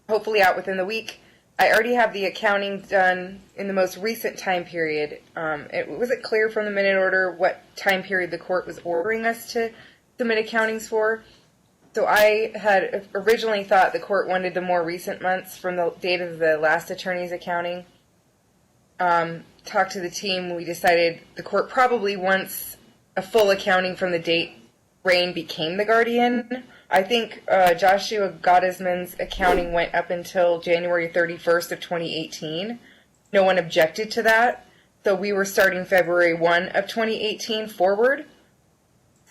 hopefully out within the week. I already have the accounting done in the most recent time period. Was it clear from the minute order what time period the court was ordering us to submit accountings for? So I had originally thought the court wanted the more recent months from the date of the last attorney's accounting. Talked to the team. We decided the court probably wants a full accounting from the date Rain became the guardian. I think Joshua Gottesman's accounting went up until January 31st of 2018. No one objected to that. So we were starting February 1 of 2018 forward.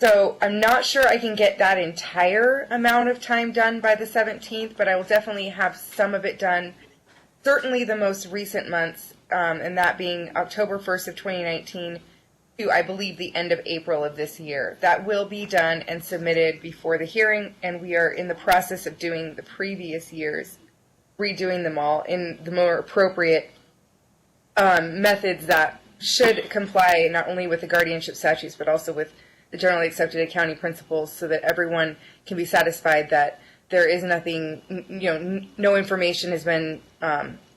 So I'm not sure I can get that entire amount of time done by the 17th, but I will definitely have some of it done. Certainly the most recent months, and that being October 1st of 2019 to, I believe, the end of April of this year. That will be done and submitted before the hearing, and we are in the process of doing the previous years, redoing them all in the more appropriate methods that should comply not only with the guardianship statutes, but also with the generally accepted accounting principles, so that everyone can be satisfied that there is nothing, no information has been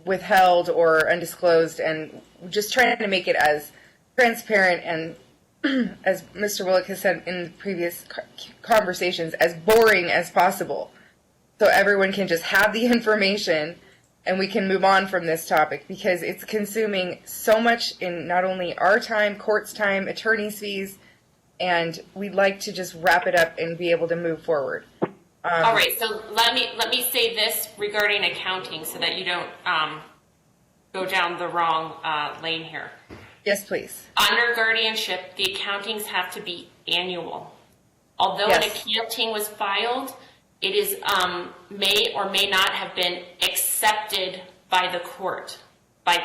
withheld or undisclosed, and just trying to make it as transparent and, as Mr. Willick has said in previous conversations, as boring as possible, so everyone can just have the information and we can move on from this topic, because it's consuming so much in not only our time, court's time, attorney's fees, and we'd like to just wrap it up and be able to move forward. All right, so let me say this regarding accounting so that you don't go down the wrong lane here. Yes, please. Under guardianship, the accountings have to be annual. Although an accounting was filed, it is may or may not have been accepted by the court by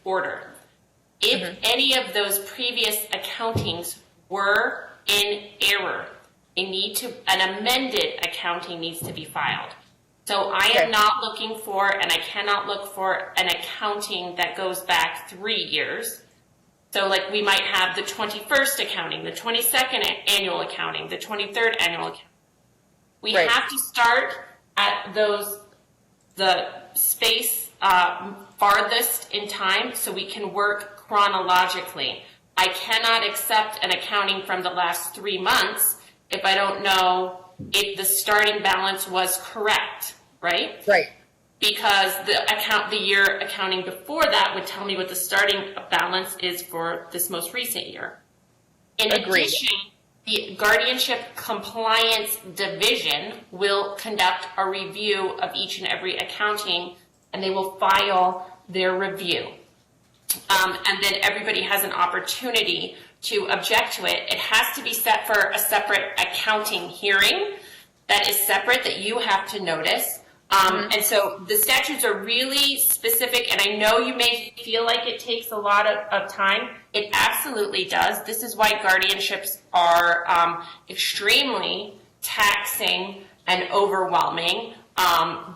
order. If any of those previous accountings were in error, an amended accounting needs to be filed. So I am not looking for, and I cannot look for an accounting that goes back 3 years. So like we might have the 21st accounting, the 22nd annual accounting, the 23rd annual accounting. We have to start at the space farthest in time so we can work chronologically. I cannot accept an accounting from the last 3 months if I don't know if the starting balance was correct, right? Right. Because the year accounting before that would tell me what the starting balance is for this most recent year. In addition, the Guardianship Compliance Division will conduct a review of each and every accounting, and they will file their review. And then everybody has an opportunity to object to it. It has to be set for a separate accounting hearing that is separate that you have to notice. And so the statutes are really specific, and I know you may feel like it takes a lot of time. It absolutely does. This is why guardianships are extremely taxing and overwhelming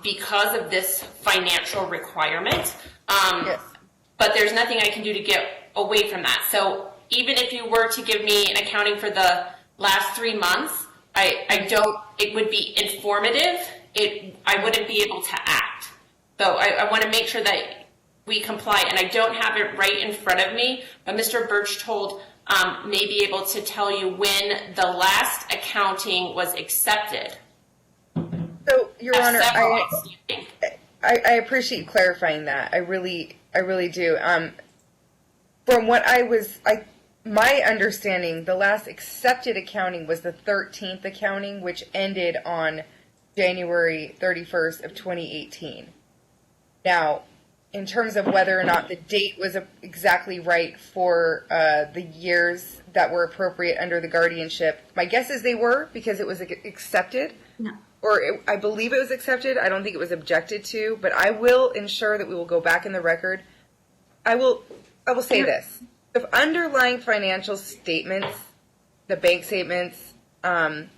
because of this financial requirement. But there's nothing I can do to get away from that. So even if you were to give me an accounting for the last 3 months, it would be informative. I wouldn't be able to act. So I want to make sure that we comply, and I don't have it right in front of me, but Mr. Berchtold may be able to tell you when the last accounting was accepted. So, Your Honor, I appreciate you clarifying that. I really do. From what my understanding, the last accepted accounting was the 13th accounting, which ended on January 31st of 2018. Now, in terms of whether or not the date was exactly right for the years that were appropriate under the guardianship, my guess is they were, because it was accepted. No. I believe it was accepted. I don't think it was objected to, but I will ensure that we will go back in the record. I will say this. If underlying financial statements, the bank statements, the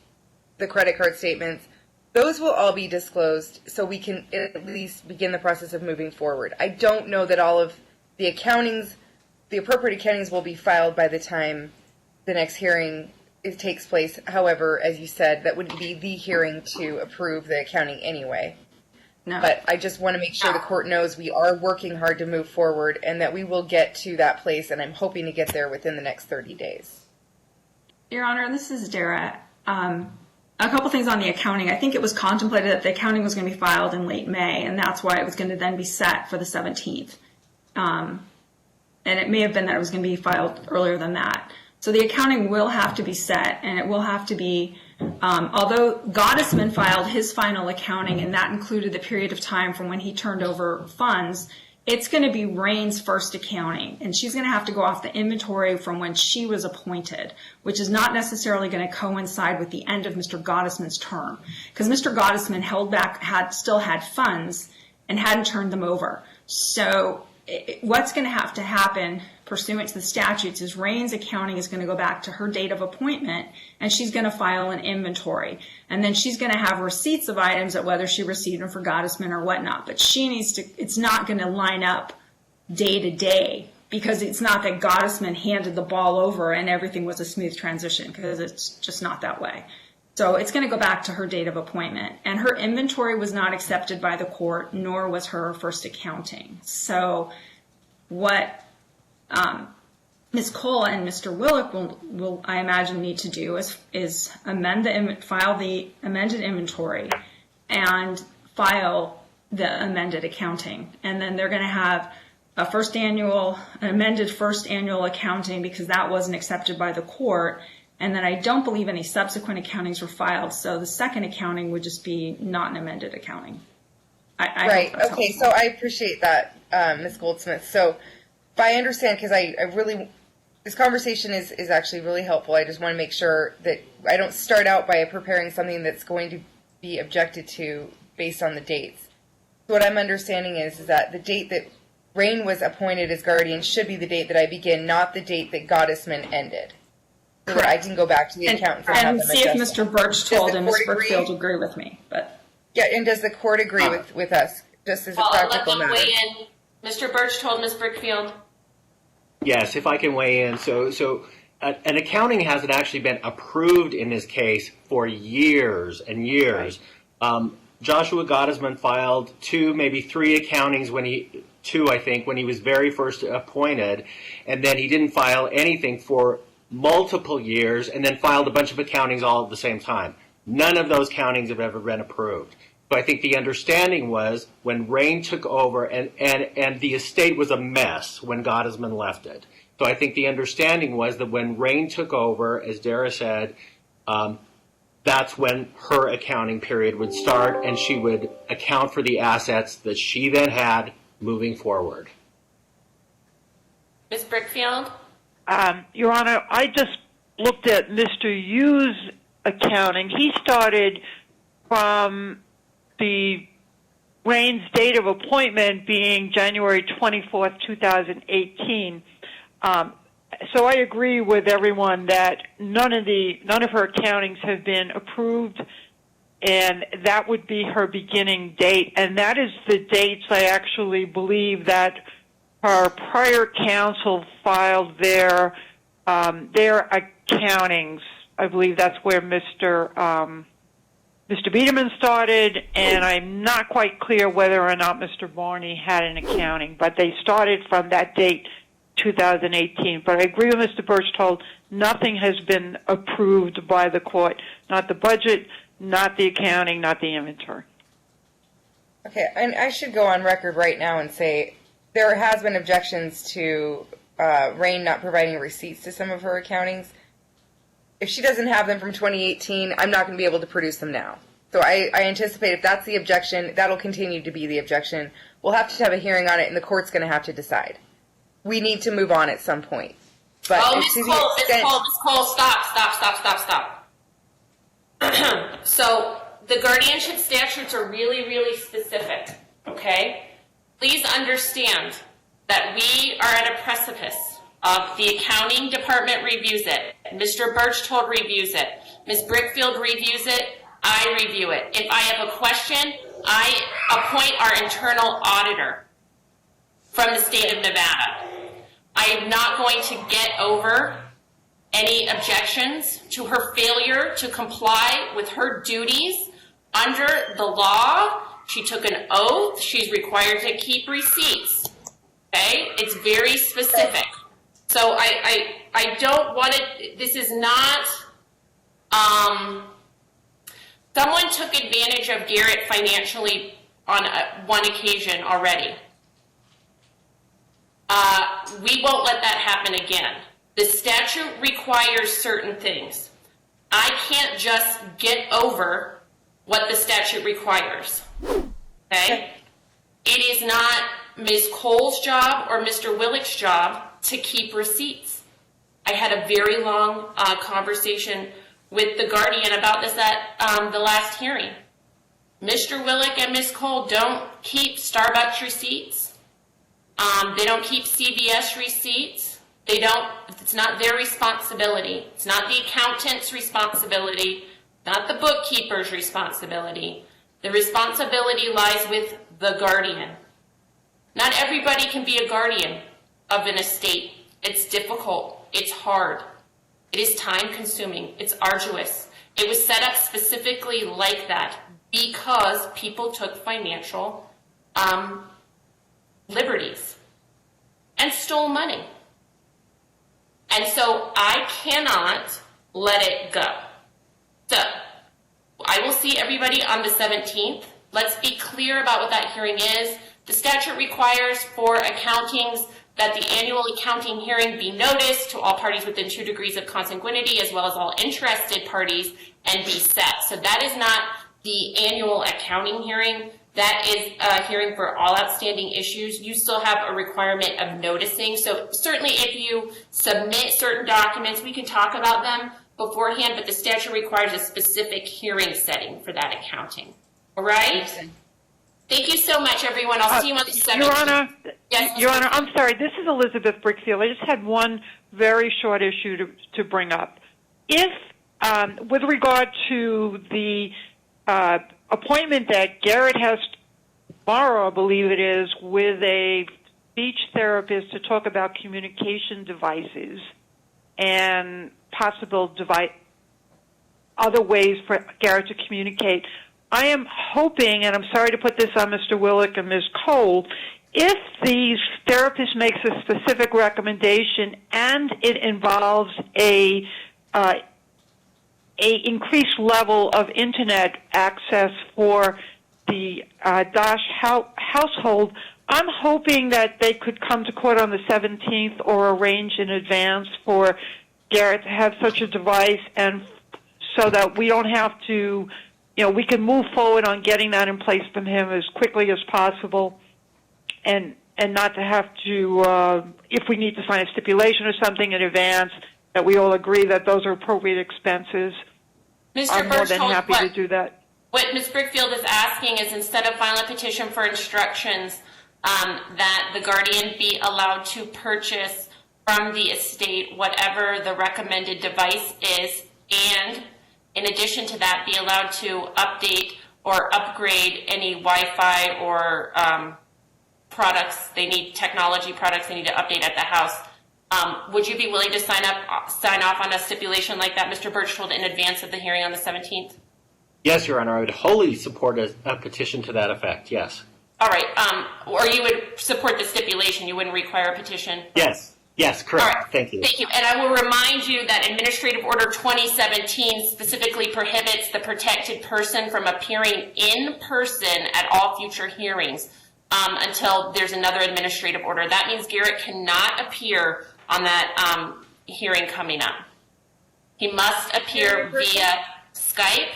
credit card statements, those will all be disclosed so we can at least begin the process of moving forward. I don't know that all of the accountings, the appropriate accountings will be filed by the time the next hearing takes place. However, as you said, that wouldn't be the hearing to approve the accounting anyway. No. But I just want to make sure the court knows we are working hard to move forward and that we will get to that place, and I'm hoping to get there within the next 30 days. Your Honor, this is Dara. A couple things on the accounting. I think it was contemplated that the accounting was going to be filed in late May, and that's why it was going to then be set for the 17th. And it may have been that it was going to be filed earlier than that. So the accounting will have to be set, and it will have to be, although Gottesman filed his final accounting, and that included the period of time from when he turned over funds, it's going to be Rain's first accounting, and she's going to have to go off the inventory from when she was appointed, which is not necessarily going to coincide with the end of Mr. Gottesman's term, because Mr. Gottesman held back, still had funds, and hadn't turned them over. So what's going to happen pursuant to the statutes is Rain's accounting is going to go back to her date of appointment, and she's going to file an inventory. And then she's going to have receipts of items at whether she received them for Gottesman or whatnot. But she needs to, it's not going to line up day to day, because it's not that Gottesman handed the ball over and everything was a smooth transition, because it's just not that way. So it's going to go back to her date of appointment. And her inventory was not accepted by the court, nor was her first accounting. So what Ms. Cole and Mr. Willick will, I imagine, need to do is file the amended inventory and file the amended accounting. And then they're going to have an amended first annual accounting, because that wasn't accepted by the court. And then I don't believe any subsequent accountings were filed. So the second accounting would just be not an amended accounting. Right. Okay. So I appreciate that, Ms. Goldsmith. So if I understand, because this conversation is actually really helpful. I just want to make sure that I don't start out by preparing something that's going to be objected to based on the dates. So what I'm understanding is that the date that Rain was appointed as guardian should be the date that I begin, not the date that Gottesman ended. So that I can go back to the accountant and see if Mr. Berchtold and Ms. Brickfield agree with me. But Yeah, and does the court agree with us, just as a Well, I'll let practical them matter? weigh in. Mr. Berchtold, Ms. Brickfield. Yes, if I can weigh in. So an accounting hasn't actually been approved in this case for years and years. Joshua Gottesman filed 2, maybe 3 accountings when he was very first appointed, and then he didn't file anything for multiple years, and then filed a bunch of accountings all at the same time. None of those countings have ever been approved. So I think the understanding was when Rain took over, and the estate was a mess when Gottesman left it. So I think the understanding was that when Rain took over, as Dara said, that's when her accounting period would start, and she would account for the assets that she then had moving forward. Ms. Brickfield? Your Honor, I just looked at Mr. Yu's accounting. He started from the Rain's date of appointment being January 24th, 2018. So I agree with everyone that none of her accountings have been approved, and that would be her beginning date. And that is the dates I actually believe that her prior counsel filed their accountings. I believe that's where Mr. Biederman started, and I'm not quite clear whether or not Mr. Barney had an accounting, but they started from that date, 2018. But I agree with Mr. Berchtold, nothing has been approved by the court, not the budget, not the accounting, not the inventory. Okay, and I should go on record right now and say there has been objections to Rain not providing receipts to some of her accountings. If she doesn't have them from 2018, I'm not going to be able to produce them now. So I anticipate if that's the objection, that'll continue to be the objection. We'll have to have a hearing on it, and the court's going to have to decide. We need to move on at some point. But Ms. Cole, stop. So the guardianship statutes are really, really specific, okay? Please understand that we are at a precipice of the accounting department reviews it, Mr. Berchtold reviews it, Ms. Brickfield reviews it, I review it. If I have a question, I appoint our internal auditor from the state of Nevada. I am not going to get over any objections to her failure to comply with her duties under the law. She took an oath. She's required to keep receipts. Okay? It's very specific. So I don't want it, this is not, someone took advantage of Garrett financially on one occasion already. We won't let that happen again. The statute requires certain things. I can't just get over what the statute requires. Okay? It is not Ms. Cole's job or Mr. Willick's job to keep receipts. I had a very long conversation with the guardian about this at the last hearing. Mr. Willick and Ms. Cole don't keep Starbucks receipts. They don't keep CVS receipts. They don't, it's not their responsibility. It's not the accountant's responsibility, not the bookkeeper's responsibility. The responsibility lies with the guardian. Not everybody can be a guardian of an estate. It's difficult. It's hard. It is time consuming. It's arduous. It was set up specifically like that because people took financial liberties and stole money. And so I cannot let it go. So I will see everybody on the 17th. Let's be clear about what that hearing is. The statute requires for accountings that the annual accounting hearing be noticed to all parties within 2 degrees of consanguinity as well as all interested parties and be set. So that is not the annual accounting hearing. That is a hearing for all outstanding issues. You still have a requirement of noticing. So certainly if you submit certain documents, we can talk about them beforehand, but the statute requires a specific hearing setting for that accounting. All right? Thank you so much, everyone. I'll see you on the 17th. Your Honor, yes, Your Honor, I'm sorry. This is Elizabeth Brickfield. I just had one very short issue to bring up. If, with regard to the appointment that Garrett has tomorrow, I believe it is, with a speech therapist to talk about communication devices and possible other ways for Garrett to communicate. I am hoping, and I'm sorry to put this on Mr. Willick and Ms. Cole, if the therapist makes a specific recommendation and it involves a increased level of internet access for the Dosch household, I'm hoping that they could come to court on the 17th or arrange in advance for Garrett to have such a device, and so that we don't have to, we can move forward on getting that in place from him as quickly as possible, and not to have to, if we need to sign a stipulation or something in advance, that we all agree that those are appropriate expenses. Mr. I'm more than Berchtold, happy to do that. What Ms. Brickfield is asking is, instead of filing a petition for instructions, that the guardian be allowed to purchase from the estate whatever the recommended device is, and in addition to that, be allowed to update or upgrade any Wi-Fi or products they need, technology products they need to update at the house. Would you be willing to sign off on a stipulation like that, Mr. Berchtold, in advance of the hearing on the 17th? Yes, Your Honor, I would wholly support a petition to that effect, yes. All right, or you would support the stipulation, you wouldn't require a petition? Yes, correct. All right. Thank you. Thank you. And I will remind you that Administrative Order 2017 specifically prohibits the protected person from appearing in person at all future hearings until there's another administrative order. That means Garrett cannot appear on that hearing coming up. He must appear via Skype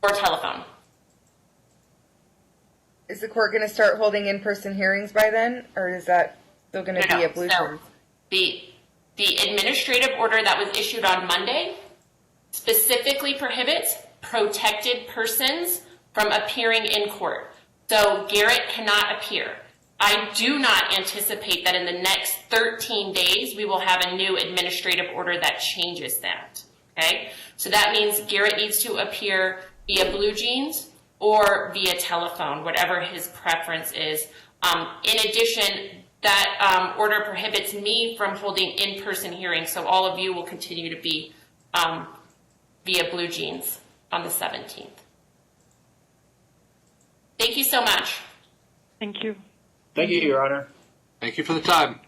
or telephone. Is the court going to start holding in-person hearings by then, or is that still going to be a blue So the administrative order that was issued on Monday specifically prohibits protected persons from appearing in court. So Garrett cannot appear. I do not anticipate that in the next 13 days we will have a new administrative order that changes that. Okay? So that means Garrett needs to appear via Blue Jeans or via telephone, whatever his preference is. In addition, that order prohibits me from holding in-person hearings, so all of you will continue to be via Blue Jeans on the 17th. Thank you so much. Thank you. Thank you, Your Honor. Thank you for the time.